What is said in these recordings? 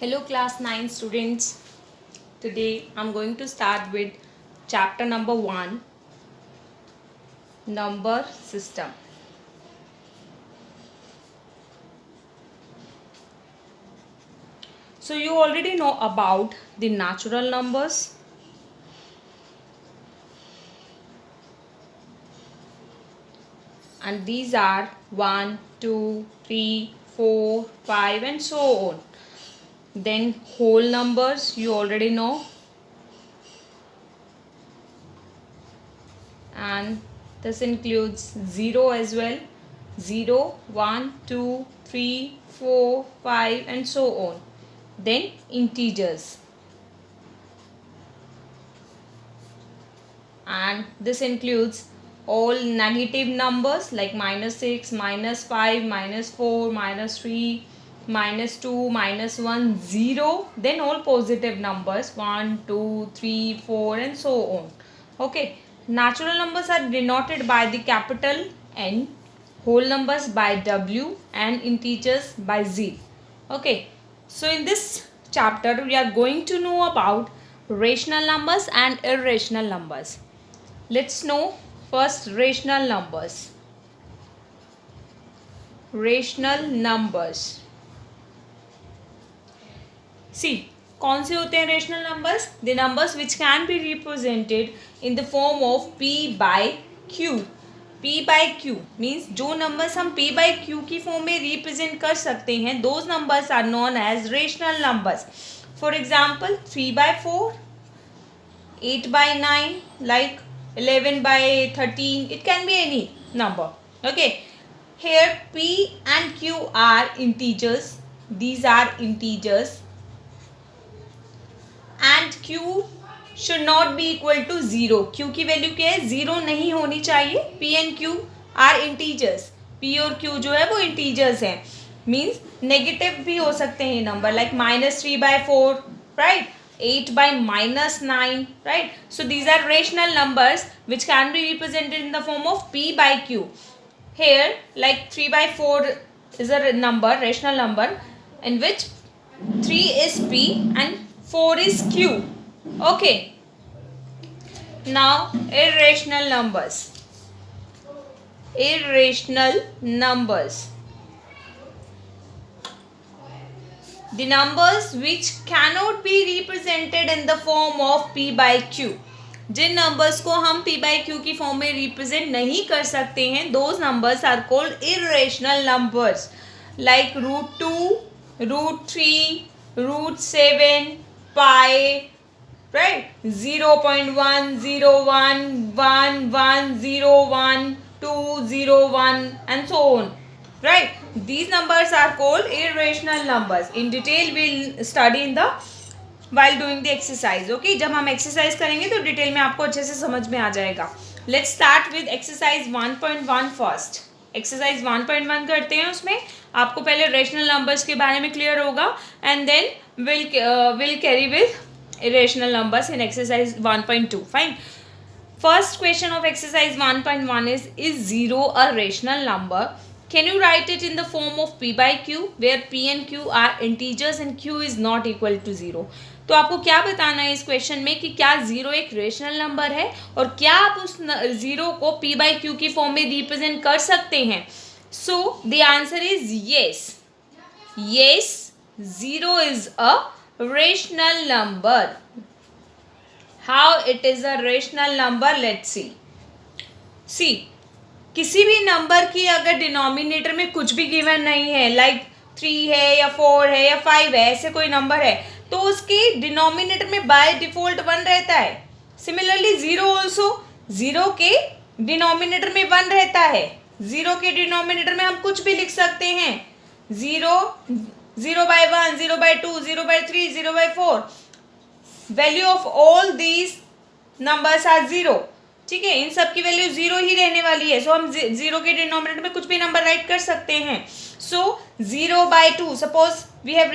Hello class 9 students. Today I'm going to start with chapter number 1, number system. So you already know about the natural numbers. And these are 1, 2, 3, 4, 5 and so on. Then whole numbers you already know. And this includes 0 as well. 0, 1, 2, 3, 4, 5 and so on. Then integers. And this includes all negative numbers like -6, -5, -4, -3, -2, -1, 0. Then all positive numbers 1, 2, 3, 4 and so on. Okay. Natural numbers are denoted by the capital N, whole numbers by W and integers by Z. Okay. So in this chapter we are going to know about rational numbers and irrational numbers. Let's know first rational numbers. Rational numbers. See, कौन से होते हैं rational numbers? The numbers which can be represented in the form of P by Q. P by Q means जो numbers हम P by Q की form में represent कर सकते हैं, those numbers are known as rational numbers. For example, 3 by 4, 8 by 9, like 11 by 13. It can be any number. Okay. Here P and Q are integers. These are integers. And Q should not be equal to 0. Q की value क्या है? 0 नहीं होनी चाहिए. P and Q are integers. P और Q जो है वो integers हैं. Means negative भी हो सकते हैं ये number like -3 by 4, right? 8 by -9, right? So these are rational numbers which can be represented in the form of P by Q. Here like 3 by 4 is a number, rational number, in which 3 is P and 4 is Q. Okay. Now irrational numbers. Irrational numbers. The numbers which cannot be represented in the form of P by Q. Jin numbers को हम P by Q की form में represent नहीं कर सकते हैं, those numbers are called irrational numbers. Like √2, √3, √7, pi, right? 0.1, 0.1, 1, 1, 0, 1, 2, 0, 1 and so on. Right? These numbers are called irrational numbers. In detail we'll study in the while doing the exercise. Okay? जब हम exercise करेंगे तो detail में आपको अच्छे से समझ में आ जाएगा. Let's start with exercise 1.1 first. Exercise 1.1 करते हैं. उसमें आपको पहले rational numbers के बारे में clear होगा and then we'll carry with irrational numbers in exercise 1.2. Fine. First question of exercise 1.1 is 0 a rational number? Can you write it in the form of P by Q where P and Q are integers and Q is not equal to 0? तो आपको क्या बताना है इस question में कि क्या 0 एक रेशनल नंबर है और क्या आप उस 0 को P by Q की फॉर्म में रिप्रेजेंट कर सकते हैं. So the answer is yes. Yes, 0 is a rational number. How it is a rational number? Let's see. See, किसी भी नंबर की अगर डिनोमिनेटर में कुछ भी गिवन नहीं है, लाइक 3 है या 4 है या 5 है, ऐसे कोई नंबर है, तो उसके डिनोमिनेटर में बाय डिफॉल्ट 1 रहता है. सिमिलरली 0 ऑल्सो, 0 के डिनोमिनेटर में 1 रहता है. 0 के डिनोमिनेटर में हम कुछ भी लिख सकते हैं. 0, 0 by 1, 0 by 2, 0 by 3, 0 by 4. Value of all these numbers are 0. ठीक है, इन सब की वैल्यू 0 ही रहने वाली है. सो हम 0 के डिनोमिनेटर में कुछ भी नंबर राइट कर सकते हैं. So 0 by 2, suppose we have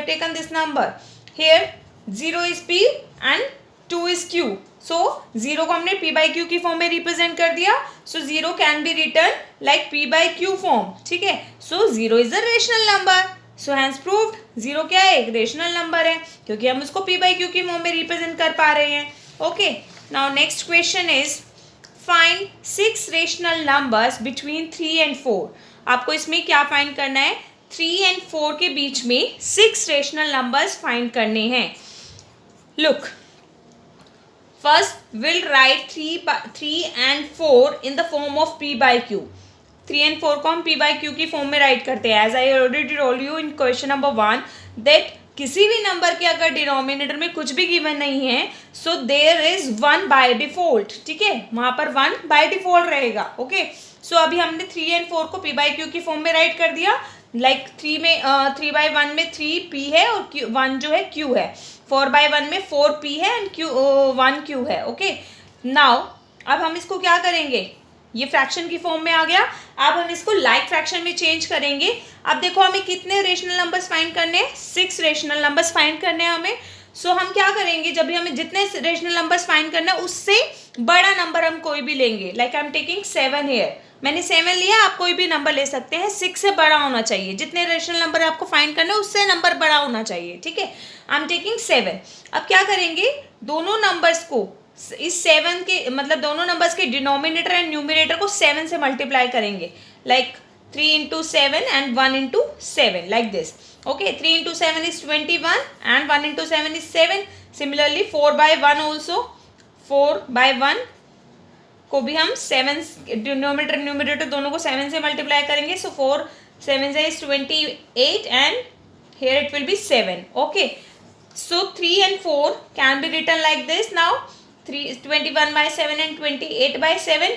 taken this number. Here 0 is P and 2 is Q. So 0 को हमने P by Q की फॉर्म में रिप्रेजेंट कर दिया. So 0 can be written like P by Q form. ठीक है, so 0 is a rational number. So hence proved 0 क्या है, एक रेशनल नंबर है, क्योंकि हम उसको p बाई क्यू की फॉर्म में रिप्रेजेंट कर पा रहे हैं. Okay, now next question is find 6 rational numbers between 3 and 4. आपको इसमें क्या फाइंड करना है, 3 and 4 के बीच में 6 रेशनल नंबर्स फाइंड करने हैं. Look, first will write 3 and 4 in the form of p by q. 3 and 4 को हम p बाई क्यू की फॉर्म में राइट करते हैं. As I already told you in question number 1 that किसी भी नंबर के अगर डिनोमिनेटर में कुछ भी गिवन नहीं है, so there is 1 by default. ठीक है, वहां पर 1 बाय डिफॉल्ट रहेगा. ओके, सो अभी हमने 3 and 4 को p बाई क्यू की फॉर्म में राइट कर दिया. लाइक 3 बाई 1 में 3 p है और 1 जो है q है. 4 बाई 1 में 4 p है एंड 1 q है. ओके, नाउ अब हम इसको क्या करेंगे, ये फ्रैक्शन की फॉर्म में आ गया. अब हम इसको लाइक फ्रैक्शन में चेंज करेंगे. अब देखो हमें कितने रेशनल नंबर्स फाइंड करने हैं, 6 रेशनल नंबर्स फाइंड करने हैं हमें. सो हम क्या करेंगे, जब भी हमें जितने रेशनल नंबर्स फाइंड करना है उससे बड़ा नंबर हम कोई भी लेंगे. Like I am taking 7 here. मैंने 7 लिया, आप कोई भी नंबर ले सकते हैं. 6 से बड़ा होना चाहिए. जितने रेशनल नंबर आपको फाइंड करना है उससे नंबर बड़ा होना चाहिए. ठीक है, आई एम टेकिंग 7. अब क्या करेंगे, दोनों नंबर्स को इस 7 के मतलब दोनों नंबर्स के डिनोमिनेटर एंड न्यूमिनेटर को 7 से मल्टीप्लाई करेंगे. Like 3 into 7 and 1 into 7 like this. Okay, 3 into 7 is 21 and 1 into 7 is 7. Similarly 4 by 1 also, 4 by 1 को भी हम 7 डिनोमिनेटर न्यूमिनेटर दोनों को 7 से मल्टीप्लाई करेंगे. सो 4 7 is 28 and here it will be 7. Okay, so 3 and 4 can be written like this. Now 21 by 7 and 28 by 7.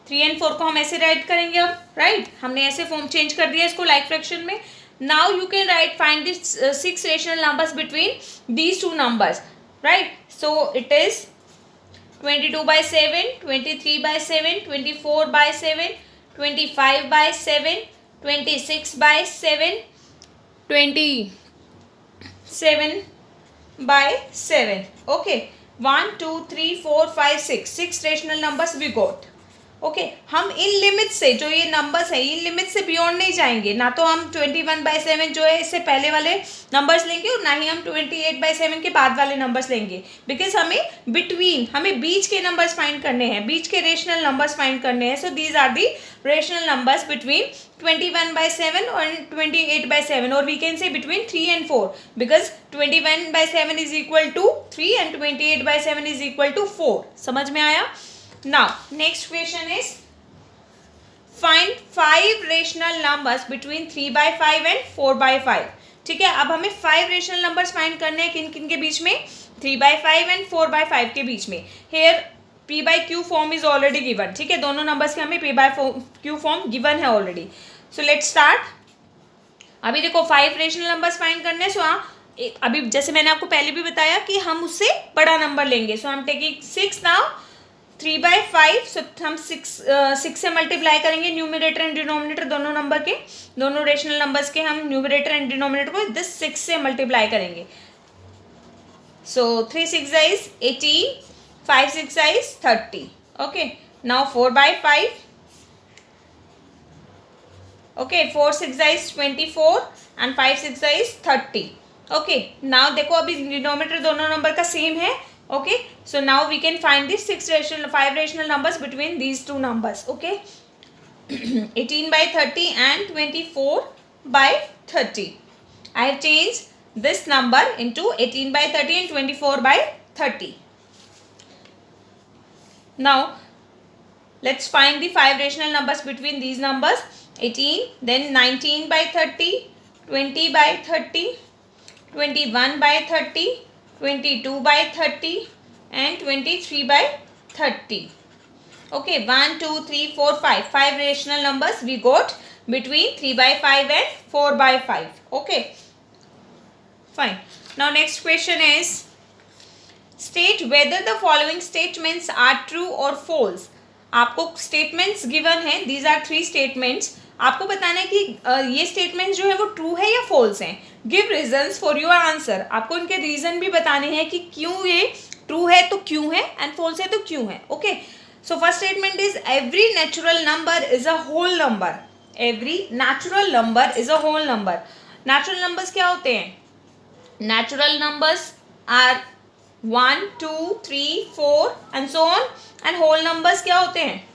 3 and 4 को हम ऐसे राइट करेंगे. अब राइट हमने ऐसे फॉर्म चेंज कर दिया इसको लाइक फ्रैक्शन में. Now you can write find this 6 rational numbers between these two numbers. Right, so it is 22 by 7, 23 by 7, 24 by 7, 25 by 7, 26 by 7, 27 by 7. Okay, 1 2 3 4 5 6 6 rational numbers we got. Okay, हम इन limit से जो ये numbers है इन limit से beyond नहीं जाएंगे. ना तो हम 21 by 7 जो है इससे पहले वाले नंबर्स लेंगे और ना ही हम 28 by 7 के बाद वाले नंबर्स लेंगे. बिकॉज हमें बीच के नंबर्स फाइंड करने हैं, बीच के रेशनल नंबर्स फाइंड करने हैं. So these are the rational numbers between 21 by 7 और 28 by 7, और we can say between 3 and 4 because 21 by 7 is equal to 3 and 28 by 7 is equal to 4. समझ में आया? Now, next question is find 5 rational numbers between 3 by 5 and 4 by 5. ठीक है, अब हमें 5 rational numbers find करने हैं. किन किन के बीच में, 3 by 5 and 4 by 5 के बीच में. Here p by q form is already given. ठीक है, दोनों नंबर्स के हमें p by q form given है ऑलरेडी. So let's start. अभी देखो 5 रेशनल नंबर्स फाइंड करने हैं. सो अभी जैसे मैंने आपको पहले भी बताया कि हम उससे बड़ा नंबर लेंगे. So I am taking 6 now. 3 by 5, so हम 6 से मल्टीप्लाई करेंगे न्यूमिनेटर एंड डिनोमिनेटर दोनों नंबर के, दोनों रेशनल नंबर्स के हम न्यूमिनेटर एंड डिनोमिनेटर को दिस 6 से मल्टीप्लाई करेंगे. So 3 6 is 18, 5 6 is 30. Okay, now 4 by 5. Okay, 4 6 is 24 and 5 6 is 30. Okay, now देखो अभी डिनोमिनेटर दोनों नंबर का सेम है. Okay, so now we can find the 5 rational numbers between these two numbers. Okay, 18 by 30 and 24 by 30. I have changed this number into 18 by 30 and 24 by 30. Now let's find the 5 rational numbers between these numbers. 18, then 19 by 30, 20 by 30, 21 by 30, 22 by 30 and 23 by 30. Okay, 1 2 3 4 5 rational numbers we got between 3 by 5 and 4 by 5. Okay, fine. Now next question is state whether the following statements are true or false. आपको statements given है, these are 3 statements. आपको बताना है कि ये statement जो है वो ट्रू है या फॉल्स हैं. Give reasons for your answer. आपको इनके रीजन भी बताने हैं कि क्यों ये ट्रू है तो क्यों है एंड फॉल्स है तो क्यों है. Okay, so first statement is every natural number is a whole number. Every natural number is a whole number. Natural numbers क्या होते हैं? Natural numbers are 1, 2, 3, 4 and so on. And whole numbers क्या होते हैं?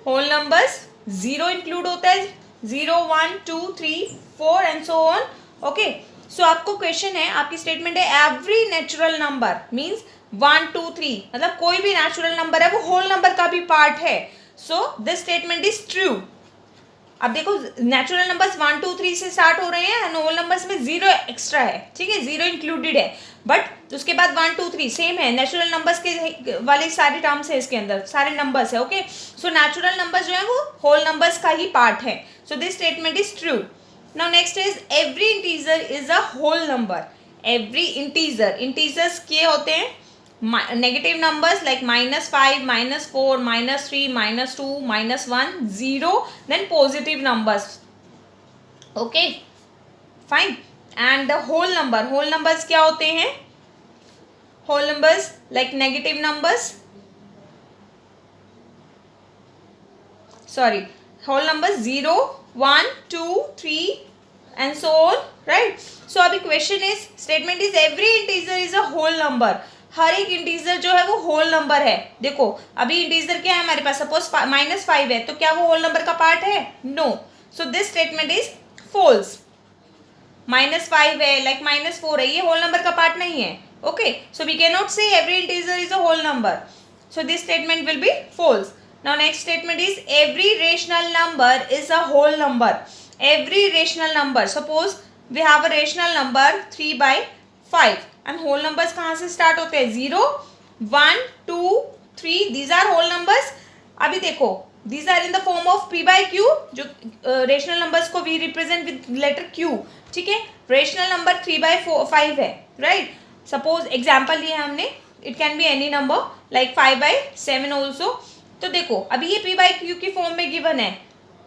होल नंबर्स 0 इंक्लूड होता है, 0, 1, 2, 3, 4 and so on. Okay, सो आपको question है, आपकी स्टेटमेंट है एवरी नेचुरल नंबर मीन्स 1, 2, 3, मतलब कोई भी नेचुरल नंबर है वो होल नंबर का भी पार्ट है. So this statement is true. अब देखो नेचुरल नंबर्स 1, 2, 3 से स्टार्ट हो रहे हैं एंड होल नंबर्स में 0 एक्स्ट्रा है, ठीक है, 0 इंक्लूडेड है, बट उसके बाद 1, 2, 3 सेम है. नेचुरल नंबर्स के वाले सारे टर्म्स है, इसके अंदर सारे नंबर्स है. ओके, सो नेचुरल नंबर्स जो है वो होल नंबर्स का ही पार्ट है. So this statement is true. Now next is every integer is a whole number. Every integer, integers क्या होते हैं? Negative numbers like -5, -4, -3, -2, -1, 0, then positive numbers. Okay, fine. And the whole number, whole numbers क्या होते हैं? whole numbers like negative numbers, sorry, whole numbers 0, 1, 2, 3 and so on, right? So अभी question is, statement is every integer is a whole number. हर एक integer जो है वो whole number है. देखो अभी इंटीजर क्या है हमारे पास, सपोज -5 है, तो क्या वो होल नंबर का पार्ट है? No. So this statement is false. -5 है, लाइक -4 है, ये होल नंबर का पार्ट नहीं है. Okay, so we can not say every integer is a whole number. So this statement will be false. Now next statement is every rational number is a whole number. Every rational number, suppose we have a rational number 3/5 and whole numbers कहाँ से start होते हैं? 0, 1, 2, 3, these are whole numbers. अभी देखो these are in the form of p/q, जो rational numbers को we represent with letter q, ठीक है. रेशनल नंबर 3/5 है, राइट. सपोज एग्जाम्पल लिया हमने, it can be any number like 5/7 also. तो देखो अभी ये p/q की फॉर्म में गिवन है,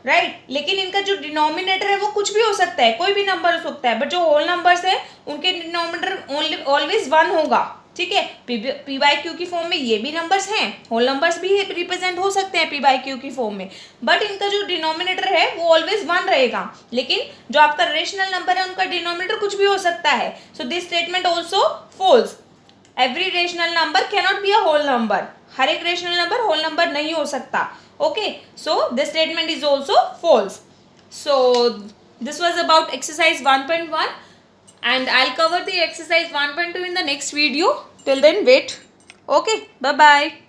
राइट, लेकिन इनका जो डिनोमिनेटर है वो कुछ भी हो सकता है, कोई भी नंबर हो सकता है, बट जो होल नंबर्स है उनके डिनोमिनेटर ऑलवेज 1 होगा, ठीक है. p/q की फॉर्म में ये भी नंबर्स हैं, होल नंबर्स भी रिप्रेजेंट हो सकते हैं p/q की फॉर्म में, बट इनका जो डिनोमिनेटर है वो ऑलवेज 1 रहेगा. लेकिन जो आपका रेशनल नंबर है उनका डिनोमिनेटर कुछ भी हो सकता है. So this statement also false. Every rational number cannot be a whole number. हर एक रेशनल नंबर होल नंबर नहीं हो सकता. Okay, so this statement is also false. So this was about exercise 1.1 and I'll cover the exercise 1.2 in the next video. Till then wait. Okay, bye bye.